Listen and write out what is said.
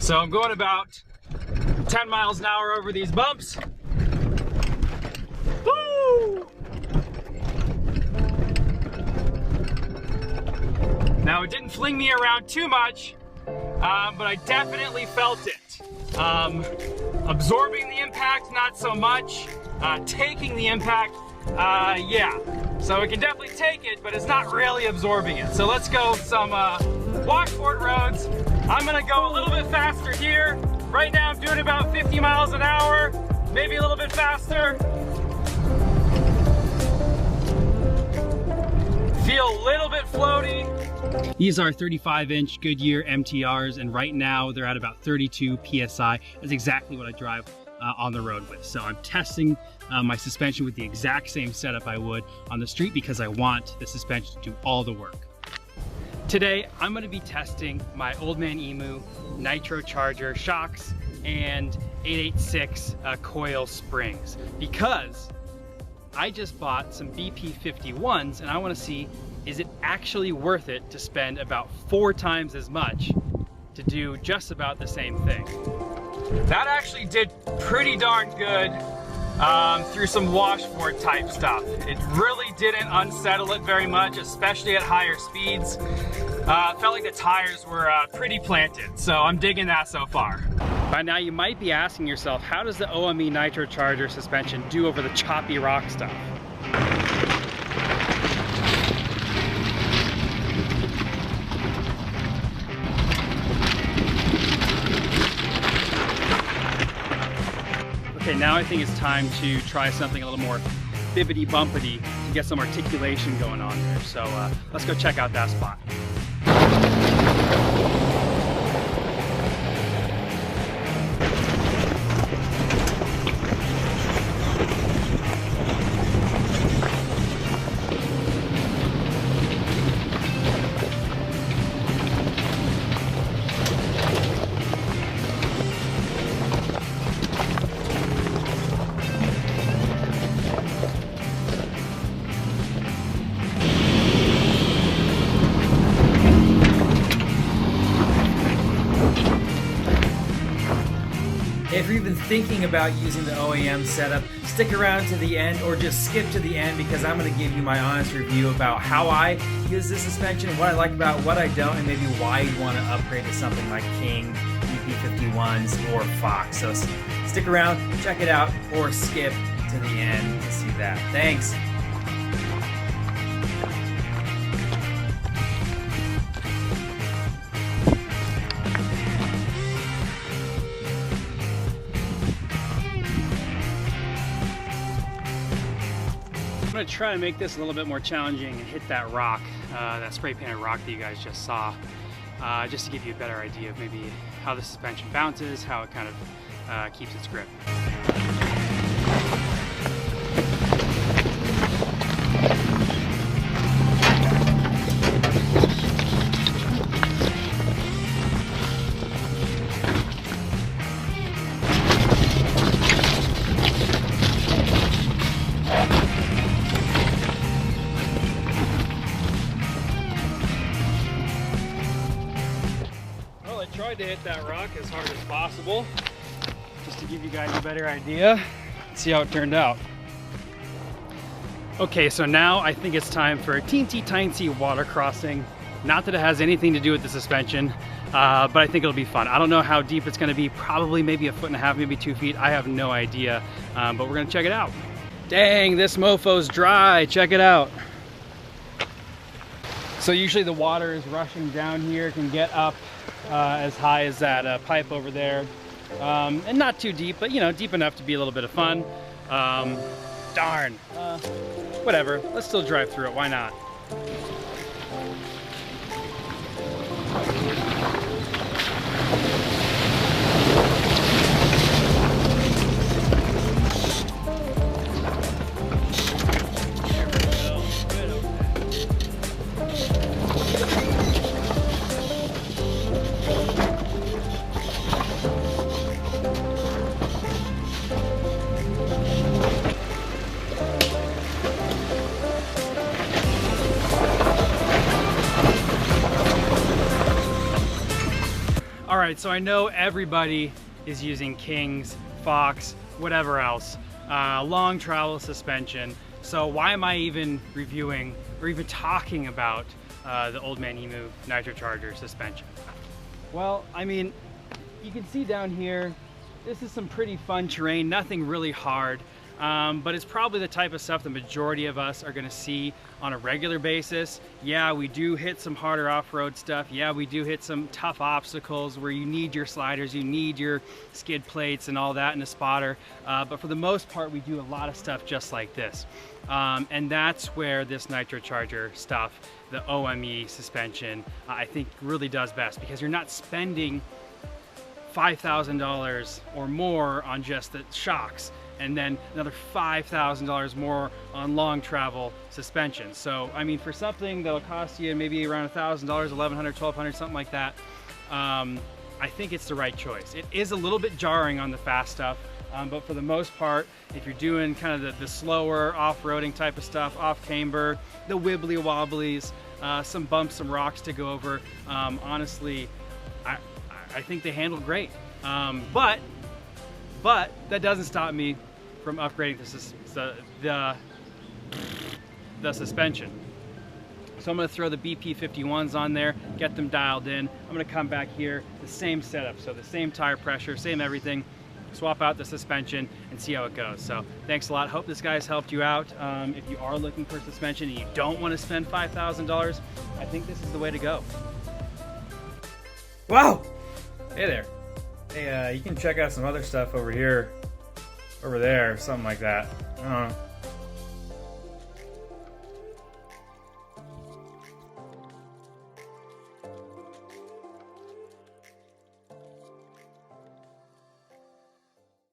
So I'm going about 10 miles an hour over these bumps. Woo! Now it didn't fling me around too much, but I definitely felt it. Absorbing the impact, not so much. Taking the impact, yeah. So it can definitely take it, but it's not really absorbing it. So let's go some washboard roads. I'm gonna go a little bit faster here. Right now I'm doing about 50 miles an hour, maybe a little bit faster. Feel a little bit floaty. These are 35-inch Goodyear MTRs, and right now they're at about 32 PSI. That's exactly what I drive on the road with. So I'm testing my suspension with the exact same setup I would on the street because I want the suspension to do all the work. Today, I'm gonna be testing my old Man Emu Nitro Charger shocks and 886 coil springs because I just bought some BP51s and I wanna see, is it actually worth it to spend about 4 times as much to do just about the same thing? That actually did pretty darn good through some washboard type stuff. It really didn't unsettle it very much, especially at higher speeds. Felt like the tires were pretty planted, so I'm digging that so far. By now you might be asking yourself, how does the OME Nitro Charger suspension do over the choppy rock stuff? Okay, now I think it's time to try something a little more bibbity bumpity to get some articulation going on there. So let's go check out that spot. If you're even thinking about using the OEM setup, stick around to the end or just skip to the end because I'm going to give you my honest review about how I use this suspension, what I like about it, what I don't, and maybe why you'd want to upgrade to something like King, BP51s, or Fox. So stick around, check it out, or skip to the end to see that. Thanks. I'm gonna try to make this a little bit more challenging and hit that rock, that spray painted rock that you guys just saw, just to give you a better idea of maybe how the suspension bounces, how it kind of keeps its grip. Tried to hit that rock as hard as possible just to give you guys a better idea. Let's see how it turned out. Okay, so now I think it's time for a teensy tiny water crossing. Not that it has anything to do with the suspension, but I think it'll be fun. I don't know how deep it's going to be, probably maybe 1.5 feet, maybe 2 feet. I have no idea, but we're going to check it out. Dang, this mofo's dry. Check it out. So usually the water is rushing down here, can get up as high as that pipe over there, and not too deep, but you know, deep enough to be a little bit of fun. Darn, whatever, let's still drive through it, why not? right, so I know everybody is using Kings, Fox, whatever else, long travel suspension. So why am I even reviewing or even talking about the old Man Emu nitrocharger suspension? Well, I mean, you can see down here, this is some pretty fun terrain, nothing really hard, but it's probably the type of stuff the majority of us are gonna see on a regular basis. Yeah, we do hit some harder off-road stuff. Yeah, we do hit some tough obstacles where you need your sliders, you need your skid plates and all that in a spotter. But for the most part, we do a lot of stuff just like this. And that's where this nitrocharger stuff, the OME suspension, I think really does best, because you're not spending $5,000 or more on just the shocks, and then another $5,000 more on long travel suspension. So, I mean, for something that'll cost you maybe around $1,000, $1,100, $1,200, something like that, I think it's the right choice. It is a little bit jarring on the fast stuff, but for the most part, if you're doing kind of the slower off-roading type of stuff, off camber, the wibbly wobblies, some bumps, some rocks to go over, honestly, I think they handle great. But that doesn't stop me from upgrading the suspension. So I'm going to throw the BP51s on there, get them dialed in. I'm going to come back here, the same setup, so the same tire pressure, same everything, swap out the suspension and see how it goes. So thanks a lot. Hope this guy's helped you out. If you are looking for suspension and you don't want to spend $5,000, I think this is the way to go. Wow! Hey there. Hey, you can check out some other stuff over here, over there, something like that. I don't know.